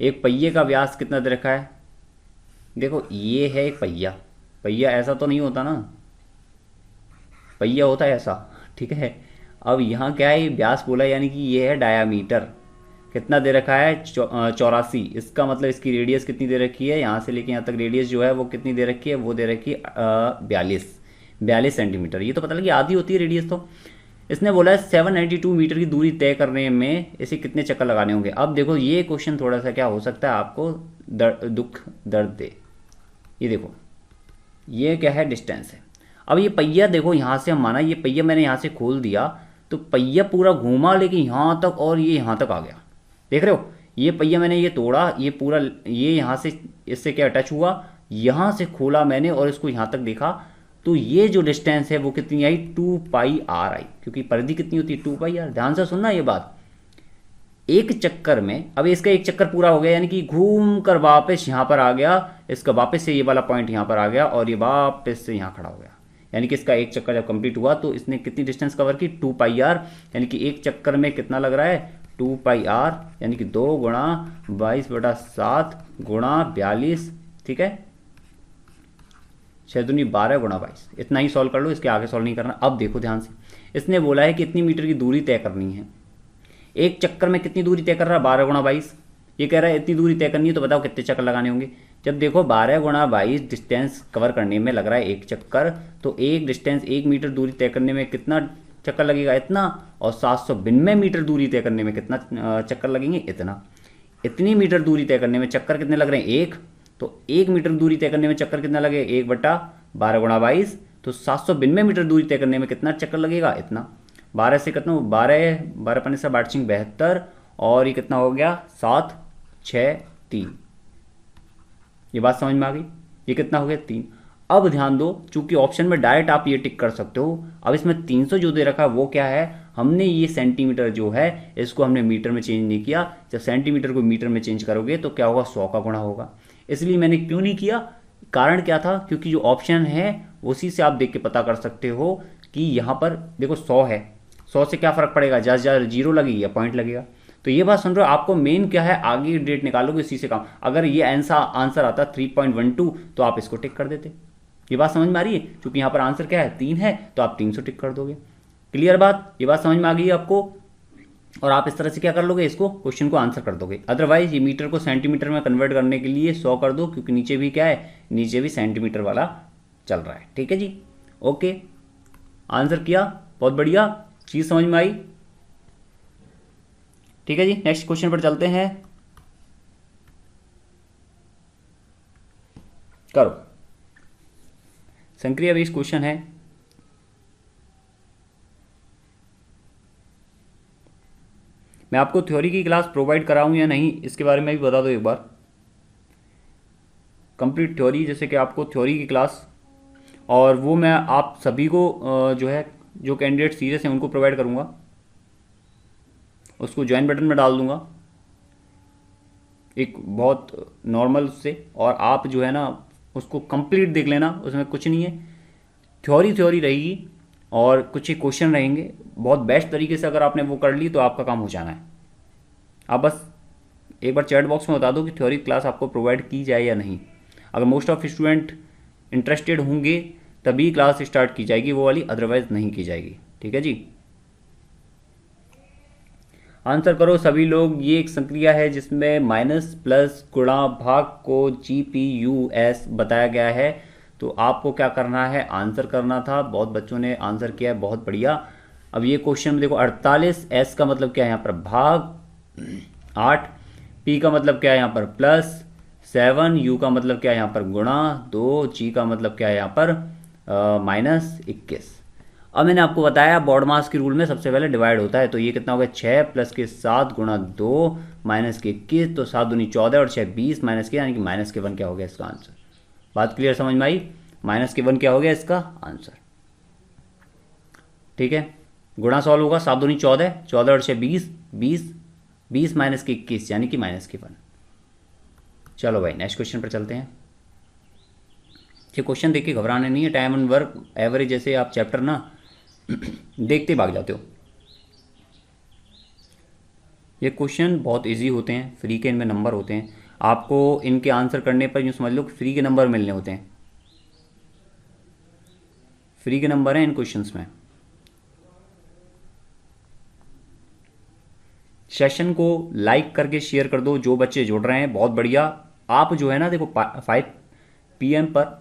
एक पहिए का व्यास कितना दे रखा है? देखो ये है एक पहिया, पहिया ऐसा तो नहीं होता ना, पहिया होता है ऐसा, ठीक है। अब यहाँ क्या है, ये व्यास बोला यानी कि ये है डायामीटर। कितना दे रखा है? 84। इसका मतलब इसकी रेडियस कितनी दे रखी है? यहाँ से लेके यहाँ तक रेडियस जो है वो कितनी दे रखी है? वो दे रखी है 42 सेंटीमीटर। ये तो पता लगी आधी होती है रेडियस। तो इसने बोला है 792 मीटर की दूरी तय करने में इसे कितने चक्कर लगाने होंगे। अब देखो ये क्वेश्चन थोड़ा सा क्या हो सकता है, आपको दुख दर्द दे। ये देखो ये क्या है? डिस्टेंस है। अब ये पहिया देखो, यहाँ से हम माना ये पहिया मैंने यहाँ से खोल दिया तो पहिया पूरा घूमा, लेकिन यहाँ तक और ये यहाँ तक आ गया। देख रहे हो, ये पहिया मैंने ये तोड़ा, ये पूरा ये यहाँ से इससे क्या टच हुआ, यहाँ से खोला मैंने और इसको यहाँ तक देखा, तो ये जो डिस्टेंस है वो कितनी आई? 2πr आई, क्योंकि परिधि कितनी होती है? 2πr। ध्यान से सुनना ये बात। एक चक्कर में, अब इसका एक चक्कर पूरा हो गया यानी कि घूम कर वापस यहाँ पर आ गया, इसका वापस से ये वाला पॉइंट यहाँ पर आ गया और ये वापस से यहाँ खड़ा हो गया, यानी कि इसका एक चक्कर जब कंप्लीट हुआ तो इसने कितनी डिस्टेंस कवर की? 2πr। यानी कि एक चक्कर में कितना लग रहा है? 2πr, यानी कि 2 गुणा 22/7 गुणा 42, ठीक है, 6 दूनी 12 गुणा 22। इतना ही सॉल्व कर लो, इसके आगे सॉल्व नहीं करना। अब देखो ध्यान से, इसने बोला है कि इतनी मीटर की दूरी तय करनी है। एक चक्कर में कितनी दूरी तय कर रहा है? 12 गुणा 22। ये कह रहा है इतनी दूरी तय करनी है, तो बताओ कितने चक्कर लगाने होंगे। जब देखो 12 गुणा 22 डिस्टेंस कवर करने में लग रहा है एक चक्कर, तो एक डिस्टेंस 1 मीटर दूरी तय करने में कितना चक्कर लगेगा? इतना। और 792 मीटर दूरी तय करने में कितना चक्कर लगेंगे? इतना। इतनी मीटर दूरी तय करने में चक्कर कितने लग रहे हैं? 1। तो 1 मीटर दूरी तय करने में चक्कर कितना लगेगा? 1/12 गुणा 22। तो 792 मीटर दूरी तय करने में कितना चक्कर लगेगा? इतना। 12 से कितना? 12 12 पन्ने से 72, और ये कितना हो गया? 7 6 3। ये बात समझ में आ गई? ये कितना हो गया? 3। अब ध्यान दो, चूंकि ऑप्शन में डायरेक्ट आप ये टिक कर सकते हो। अब इसमें 300 जो दे रखा है वो क्या है? हमने ये सेंटीमीटर जो है इसको हमने मीटर में चेंज नहीं किया। जब सेंटीमीटर को मीटर में चेंज करोगे तो क्या होगा? 100 का गुणा होगा। इसलिए मैंने क्यों नहीं किया, कारण क्या था? क्योंकि जो ऑप्शन है उसी से आप देख के पता कर सकते हो कि यहाँ पर देखो 100 है, 100 से क्या फ़र्क पड़ेगा? ज़्यादा से ज़्यादा जीरो लगेगी या पॉइंट लगेगा। तो ये बात सुन रहे हो, आपको मेन क्या है? आगे डेट निकालोगे इसी से काम। अगर ये आंसर आता 3.12 तो आप इसको टिक कर देते। ये बात समझ में आ रही है? क्योंकि यहाँ पर आंसर क्या है? 3 है, तो आप 300 टिक कर दोगे। क्लियर बात? ये बात समझ में आ गई है आपको? और आप इस तरह से क्या कर लोगे? इसको क्वेश्चन को आंसर कर दोगे। अदरवाइज ये मीटर को सेंटीमीटर में कन्वर्ट करने के लिए 100 कर दो, क्योंकि नीचे भी क्या है? नीचे भी सेंटीमीटर वाला चल रहा है। ठीक है जी, ओके, आंसर किया, बहुत बढ़िया, चीज़ समझ में आई। ठीक है जी, नेक्स्ट क्वेश्चन पर चलते हैं। करो, संक्रिया बेस्ड क्वेश्चन है। मैं आपको थ्योरी की क्लास प्रोवाइड कराऊं या नहीं, इसके बारे में भी बता दो एक बार। कंप्लीट थ्योरी, जैसे कि आपको थ्योरी की क्लास, और वो मैं आप सभी को जो है, जो कैंडिडेट सीरियस हैं उनको प्रोवाइड करूंगा, उसको ज्वाइन बटन में डाल दूंगा एक बहुत नॉर्मल से, और आप जो है ना उसको कंप्लीट देख लेना। उसमें कुछ नहीं है, थ्योरी रहेगी और कुछ ही क्वेश्चन रहेंगे। बहुत बेस्ट तरीके से अगर आपने वो कर ली तो आपका काम हो जाना है। आप बस एक बार चैट बॉक्स में बता दो कि थ्योरी क्लास आपको प्रोवाइड की जाए या नहीं। अगर मोस्ट ऑफ स्टूडेंट इंटरेस्टेड होंगे तभी क्लास स्टार्ट की जाएगी वो वाली, अदरवाइज नहीं की जाएगी। ठीक है जी, आंसर करो सभी लोग। ये एक संक्रिया है जिसमें माइनस प्लस गुणा भाग को GPUS बताया गया है। तो आपको क्या करना है? आंसर करना था। बहुत बच्चों ने आंसर किया है, बहुत बढ़िया। अब ये क्वेश्चन में देखो 48S का मतलब क्या है यहाँ पर? भाग 8, P का मतलब क्या है यहाँ पर? प्लस 7, U का मतलब क्या है यहाँ पर? गुणा 2, G का मतलब क्या है यहाँ पर? -21। अब मैंने आपको बताया बॉड मास के रूल में सबसे पहले डिवाइड होता है। तो ये कितना हो गया? 6 प्लस के 7 गुणा 2 माइनस के 21, तो 7 दूनी 14 और 6 20 माइनस के, यानी कि -1 क्या हो गया इसका आंसर? बात क्लियर समझ में आई? -1 क्या हो गया इसका आंसर? ठीक है, गुणा सॉल्व होगा, 7 दूनी 14, 14 और 6 20, 20 माइनस के 21 यानी कि -1। चलो भाई नेक्स्ट क्वेश्चन पर चलते हैं। ये क्वेश्चन देख के घबराना नहीं है। टाइम एंड वर्क एवरेज जैसे आप चैप्टर ना देखते भाग जाते हो। ये क्वेश्चन बहुत इजी होते हैं, फ्री के इनमें नंबर होते हैं। आपको इनके आंसर करने पर यूँ समझ लो कि फ्री के नंबर मिलने होते हैं, फ्री के नंबर हैं इन क्वेश्चंस में। सेशन को लाइक करके शेयर कर दो, जो बच्चे जुड़ रहे हैं बहुत बढ़िया। आप जो है ना देखो 5 PM पर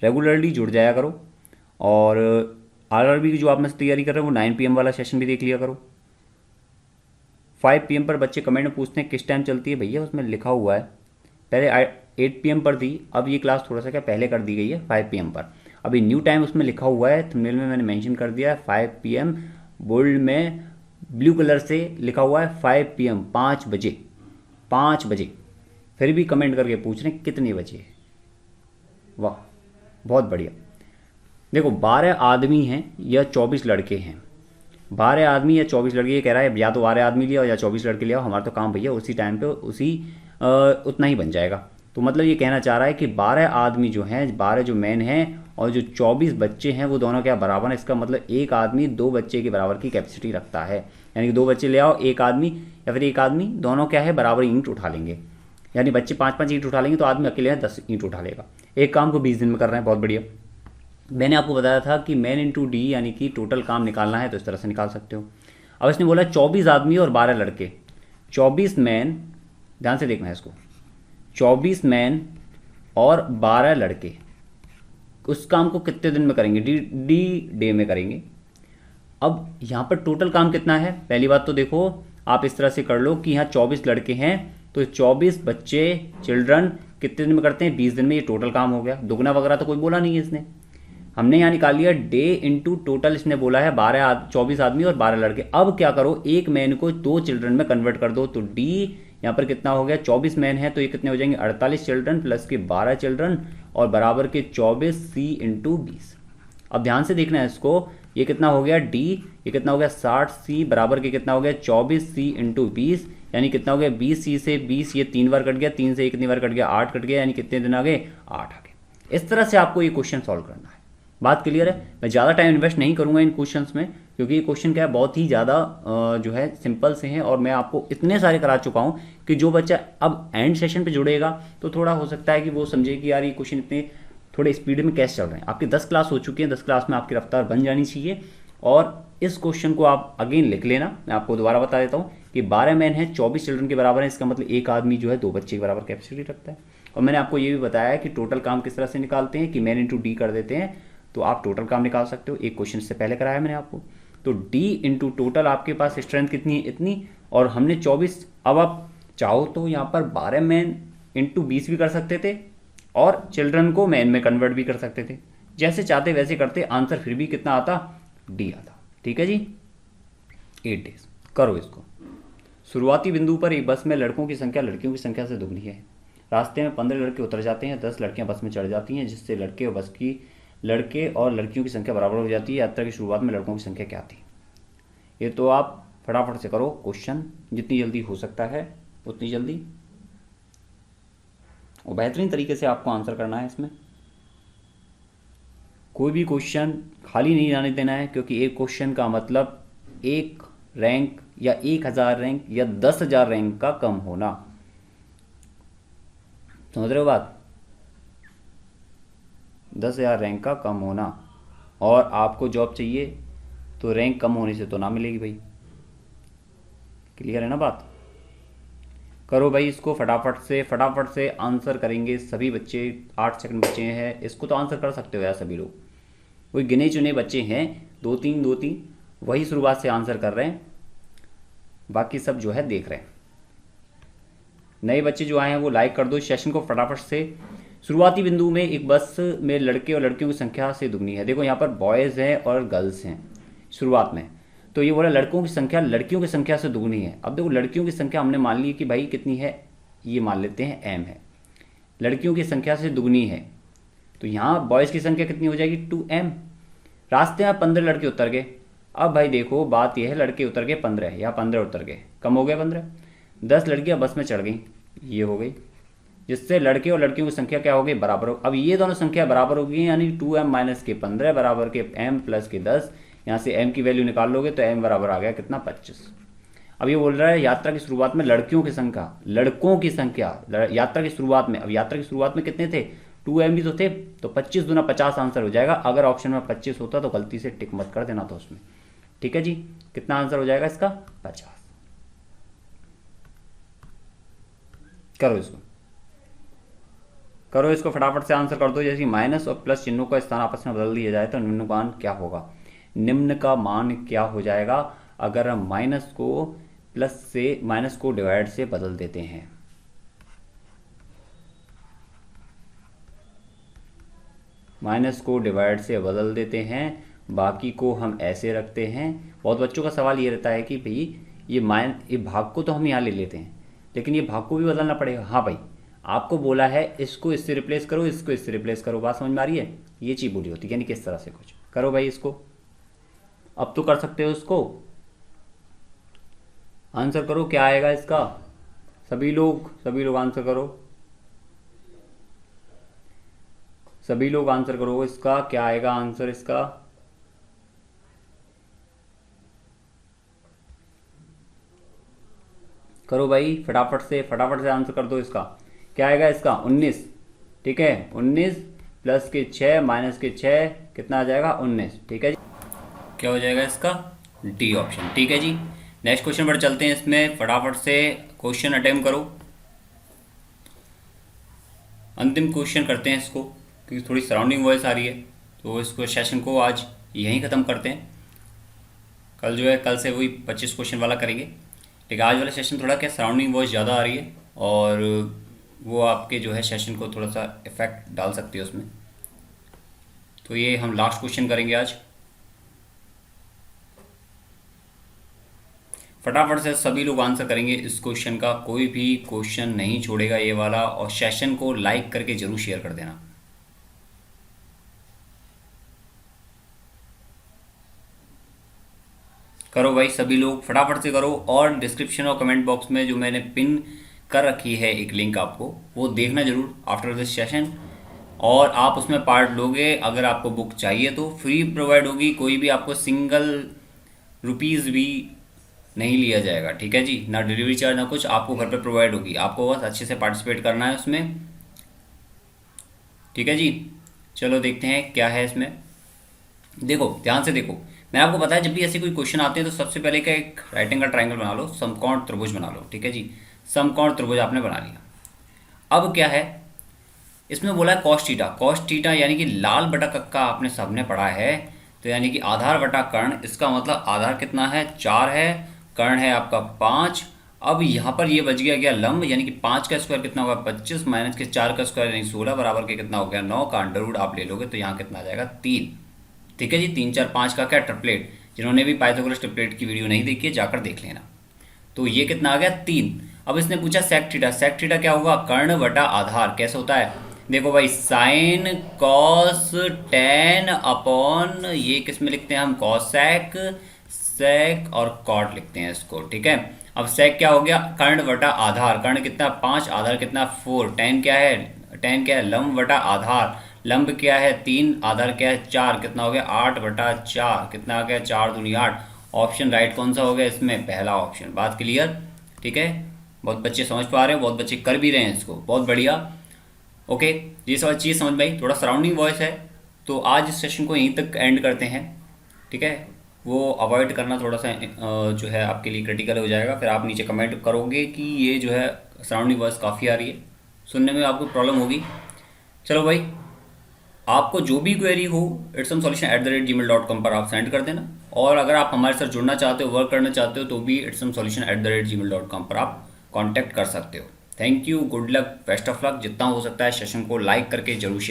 रेगुलरली जुड़ जाया करो, और RRB की जो आप में तैयारी कर रहे हो वो 9 PM वाला सेशन भी देख लिया करो। 5 PM पर बच्चे कमेंट में पूछते हैं किस टाइम चलती है, भैया उसमें लिखा हुआ है पहले 8 PM पर थी, अब ये क्लास थोड़ा सा क्या पहले कर दी गई है 5 PM पर। अभी न्यू टाइम उसमें लिखा हुआ है, थंबनेल में मैंने मेंशन कर दिया है 5 PM, बोल्ड में ब्लू कलर से लिखा हुआ है 5 PM, 5 बजे, 5 बजे। फिर भी कमेंट करके पूछ रहे हैं कितने बजे। वाह बहुत बढ़िया। देखो 12 आदमी हैं या 24 लड़के हैं, 12 आदमी या 24 लड़के, ये कह रहा है या तो 12 आदमी लिया या 24 लड़के लिया, हमारा तो काम भैया उसी टाइम पे उसी उतना ही बन जाएगा। तो मतलब ये कहना चाह रहा है कि 12 आदमी जो हैं, 12 जो मैन हैं और जो 24 बच्चे हैं वो दोनों क्या बराबर हैं। इसका मतलब एक आदमी 2 बच्चे के बराबर की कैपेसिटी रखता है, यानी कि 2 बच्चे ले आओ, एक आदमी या फिर एक आदमी, दोनों क्या है बराबर ईंट उठा लेंगे। यानी बच्चे 5-5 ईंट उठा लेंगे तो आदमी अकेले 10 ईंट उठा लेगा। एक काम को 20 दिन में कर रहे हैं, बहुत बढ़िया। मैंने आपको बताया था कि मैन इंटू डी यानी कि टोटल काम निकालना है तो इस तरह से निकाल सकते हो। अब इसने बोला 24 आदमी और 12 लड़के, 24 मैन, ध्यान से देखना है इसको, 24 मैन और 12 लड़के उस काम को कितने दिन में करेंगे, डी डे में करेंगे। अब यहाँ पर टोटल काम कितना है, पहली बात तो देखो आप इस तरह से कर लो कि यहाँ 24 लड़के हैं तो 24 बच्चे चिल्ड्रन कितने दिन में करते हैं, 20 दिन में। ये टोटल काम हो गया, दुगना वगैरह तो कोई बोला नहीं है इसने। हमने यहाँ निकाल लिया डे इंटू टोटल, इसने बोला है 24 आदमी और 12 लड़के। अब क्या करो, एक मैन को 2 चिल्ड्रन में कन्वर्ट कर दो, तो डी यहाँ पर कितना हो गया, 24 मैन है तो ये कितने हो जाएंगे 48 चिल्ड्रन प्लस के 12 चिल्ड्रन और बराबर के 24C इंटू 20। अब ध्यान से देखना है इसको, ये कितना हो गया डी, ये कितना हो गया 60C बराबर के कितना हो गया 24C इंटू 20, यानी कितना हो गया 20C से 20, ये 3 बार कट गया, 3 से ये कितनी बार कट गया 8 कट गया, यानी कितने दिन आ गए 8 आ गए। इस तरह से आपको ये क्वेश्चन सॉल्व करना है। बात क्लियर है। मैं ज़्यादा टाइम इन्वेस्ट नहीं करूंगा इन क्वेश्चंस में, क्योंकि ये क्वेश्चन क्या है बहुत ही ज़्यादा जो है सिंपल से हैं, और मैं आपको इतने सारे करा चुका हूं कि जो बच्चा अब एंड सेशन पे जुड़ेगा तो थोड़ा हो सकता है कि वो समझे कि यार ये क्वेश्चन इतने थोड़े स्पीड में कैसे चल रहे हैं। आपकी 10 क्लास हो चुकी है, 10 क्लास में आपकी रफ्तार बन जानी चाहिए। और इस क्वेश्चन को आप अगेन लिख लेना, मैं आपको दोबारा बता देता हूँ कि 12 मैन है 24 चिल्ड्रन के बराबर है, इसका मतलब एक आदमी जो है 2 बच्चे के बराबर कैपेसिटी रखता है। और मैंने आपको ये भी बताया कि टोटल काम किस तरह से निकालते हैं कि मैन इंटू डी कर देते हैं तो आप टोटल काम निकाल सकते हो। एक क्वेश्चन से पहले कराया मैंने आपको। तो डी इंटू टोटल आपके पास स्ट्रेंथ कितनी है, इतनी, और हमने 24। अब आप चाहो तो यहाँ पर 12 मैन इंटू 20 भी कर सकते थे और चिल्ड्रन को मैन में कन्वर्ट भी कर सकते थे, जैसे चाहते वैसे करते, आंसर फिर भी कितना आता, डी आता। ठीक है जी, 8 डेज करो इसको। शुरुआती बिंदु पर एक बस में लड़कों की संख्या लड़कियों की संख्या से दुगनी है। रास्ते में 15 लड़के उतर जाते हैं, 10 लड़कियां बस में चढ़ जाती हैं, जिससे लड़के और लड़कियों की संख्या बराबर हो जाती है। यात्रा की शुरुआत में लड़कों की संख्या क्या थी। ये तो आप फटाफट से करो क्वेश्चन, जितनी जल्दी हो सकता है उतनी जल्दी, और बेहतरीन तरीके से आपको आंसर करना है। इसमें कोई भी क्वेश्चन खाली नहीं जाने देना है, क्योंकि एक क्वेश्चन का मतलब 1 रैंक या 1000 रैंक या 10,000 रैंक का कम होना। समझ रहे हो बात, 10,000 रैंक का कम होना। और आपको जॉब चाहिए तो रैंक कम होने से तो ना मिलेगी भाई। क्लियर है ना बात। करो भाई इसको फटाफट से आंसर करेंगे सभी बच्चे। 8 सेकंड बचे हैं, इसको तो आंसर कर सकते हो यार सभी लोग। कोई गिने चुने बच्चे हैं, 2-3 वही शुरुआत से आंसर कर रहे हैं, बाकी सब जो है देख रहे हैं। नए बच्चे जो आए हैं वो लाइक कर दो सेशन को फटाफट से। शुरुआती बिंदु में एक बस में लड़के और लड़कियों की संख्या से दुगनी है। देखो यहाँ पर बॉयज़ हैं और गर्ल्स हैं शुरुआत में, तो ये बोला लड़कों की संख्या लड़कियों की संख्या से दुगनी है। अब देखो लड़कियों की संख्या हमने मान ली कि भाई कितनी है, ये मान लेते हैं m है, लड़कियों की संख्या से दुगनी है, तो यहाँ बॉयज़ की संख्या कितनी हो जाएगी 2m। रास्ते में 15 लड़के उतर गए। अब भाई देखो बात यह है, लड़के उतर गए 15 या 15 उतर गए, कम हो गए 15। 10 लड़कियाँ बस में चढ़ गई, ये हो गई। जिससे लड़के और लड़कियों की संख्या क्या होगी, बराबर हो। अब ये दोनों संख्या बराबर होगी, यानी 2m माइनस के 15 बराबर के m प्लस के 10। यहाँ से m की वैल्यू निकाल लोगे तो m बराबर आ गया कितना, 25। अब ये बोल रहा है यात्रा की शुरुआत में लड़कियों की संख्या, लड़कों की संख्या यात्रा की शुरुआत में। अब यात्रा की शुरुआत में कितने थे, 2m भी तो थे, तो 25 दूना 50 आंसर हो जाएगा। अगर ऑप्शन में 25 होता तो गलती से टिक मत कर देना था उसमें। ठीक है जी, कितना आंसर हो जाएगा इसका, 50। करो इसको, करो इसको फटाफट से आंसर कर दो। जैसे माइनस और प्लस चिन्हों का स्थान आपस में बदल दिया जाए तो निम्न मान क्या होगा, निम्न का मान क्या हो जाएगा अगर हम माइनस को प्लस से, माइनस को डिवाइड से बदल देते हैं। माइनस को डिवाइड से बदल देते हैं, बाकी को हम ऐसे रखते हैं। बहुत बच्चों का सवाल ये रहता है कि भाई ये भाग को तो हम यहाँ ले लेते हैं, लेकिन ये भाग को भी बदलना पड़ेगा। हाँ भाई, आपको बोला है इसको इससे रिप्लेस करो, इसको इससे रिप्लेस करो, बात समझ में आ रही है। ये चीज़ बोली होती है, यानी किस तरह से कुछ करो भाई इसको। अब तो कर सकते हो इसको, आंसर करो क्या आएगा इसका। सभी लोग आंसर करो, सभी लोग आंसर करो इसका, क्या आएगा आंसर इसका। करो भाई फटाफट से आंसर कर दो इसका। क्या आएगा इसका, 19। ठीक है, 19 प्लस के 6 माइनस के 6 कितना आ जाएगा, 19। ठीक है जी, क्या हो जाएगा इसका, डी ऑप्शन। ठीक है जी, नेक्स्ट क्वेश्चन पर चलते हैं। इसमें फटाफट से क्वेश्चन अटेम्प्ट करो, अंतिम क्वेश्चन करते हैं इसको, क्योंकि थोड़ी सराउंडिंग वॉइस आ रही है। तो इसको सेशन को आज यहीं ख़त्म करते हैं। कल जो है, कल से वही 25 क्वेश्चन वाला करेंगे। लेकिन आज वाला सेशन थोड़ा क्या सराउंडिंग वॉइस ज़्यादा आ रही है, और वो आपके जो है सेशन को थोड़ा सा इफेक्ट डाल सकती है उसमें। तो ये हम लास्ट क्वेश्चन करेंगे आज। फटाफट से सभी लोग आंसर करेंगे इस क्वेश्चन का, कोई भी क्वेश्चन नहीं छोड़ेगा ये वाला, और सेशन को लाइक करके जरूर शेयर कर देना। करो भाई सभी लोग फटाफट से करो, और डिस्क्रिप्शन और कमेंट बॉक्स में जो मैंने पिन कर रखी है एक लिंक, आपको वो देखना जरूर आफ्टर दिस सेशन, और आप उसमें पार्ट लोगे। अगर आपको बुक चाहिए तो फ्री प्रोवाइड होगी, कोई भी आपको सिंगल रुपीज़ भी नहीं लिया जाएगा। ठीक है जी, ना डिलीवरी चार्ज ना कुछ, आपको घर पे प्रोवाइड होगी। आपको बस अच्छे से पार्टिसिपेट करना है उसमें। ठीक है जी, चलो देखते हैं क्या है इसमें। देखो ध्यान से देखो, मैंने आपको बताया जब भी ऐसे कोई क्वेश्चन आते हैं तो सबसे पहले क्या, एक राइट एंगल ट्राइंगल बना लो, समकोण त्रिभुज बना लो। ठीक है जी, समकोण त्रिभुज आपने बना लिया। अब क्या है इसमें बोला है कॉस थीटा। कॉस थीटा यानी कि लाल बटा कक्का आपने सबने पढ़ा है, तो यानी कि आधार बटा कर्ण। इसका मतलब आधार कितना है, 4 है, कर्ण है आपका 5। अब यहाँ पर ये बच गया लंब, यानी कि 5 का स्क्वायर कितना होगा, 25 माइनस के 4 का स्क्वायर यानी 16 बराबर के कितना हो गया, 9 का अंडर रूट आप ले लोगे तो यहाँ कितना आ जाएगा, 3। ठीक है जी, 3 4 5 का क्या, ट्रिपलेट। जिन्होंने भी पाइथागोरस ट्रिपलेट की वीडियो नहीं देखी है जाकर देख लेना। तो ये कितना आ गया, 3। अब इसने पूछा सेक थीटा। सेक थीटा क्या होगा, कर्ण बटा आधार। कैसे होता है, देखो भाई, साइन कॉस टेन अपॉन ये किस में लिखते हैं हम, कॉसेक, सेक और कॉट लिखते हैं इसको। ठीक है, अब सेक क्या हो गया, कर्ण बटा आधार। कर्ण कितना 5, आधार कितना 4। टेन क्या है, टेन क्या है, लंब बटा आधार। लंब क्या है 3, आधार क्या है 4, कितना हो गया 8 बटा 4, कितना आ गया 4 दूनी 8। ऑप्शन राइट कौन सा हो गया इसमें, पहला ऑप्शन। बात क्लियर। ठीक है, बहुत बच्चे समझ पा रहे हो, बहुत बच्चे कर भी रहे हैं इसको, बहुत बढ़िया। ओके, ये सब चीज़ समझ में आई। थोड़ा सराउंडिंग वॉइस है, तो आज इस सेशन को यहीं तक एंड करते हैं। ठीक है, वो अवॉइड करना थोड़ा सा जो है आपके लिए क्रिटिकल हो जाएगा। फिर आप नीचे कमेंट करोगे कि ये जो है सराउंडिंग वॉइस काफ़ी आ रही है, सुनने में आपको प्रॉब्लम होगी। चलो भाई, आपको जो भी क्वेरी हो itsomsolution@gmail.com पर आप सेंड कर देना। और अगर आप हमारे साथ जुड़ना चाहते हो, वर्क करना चाहते हो, तो भी itsomsolution@gmail.com पर आप कांटेक्ट कर सकते हो। Thank you, good luck, best of luck. जितना हो सकता है सेशन को लाइक करके जरूर शेयर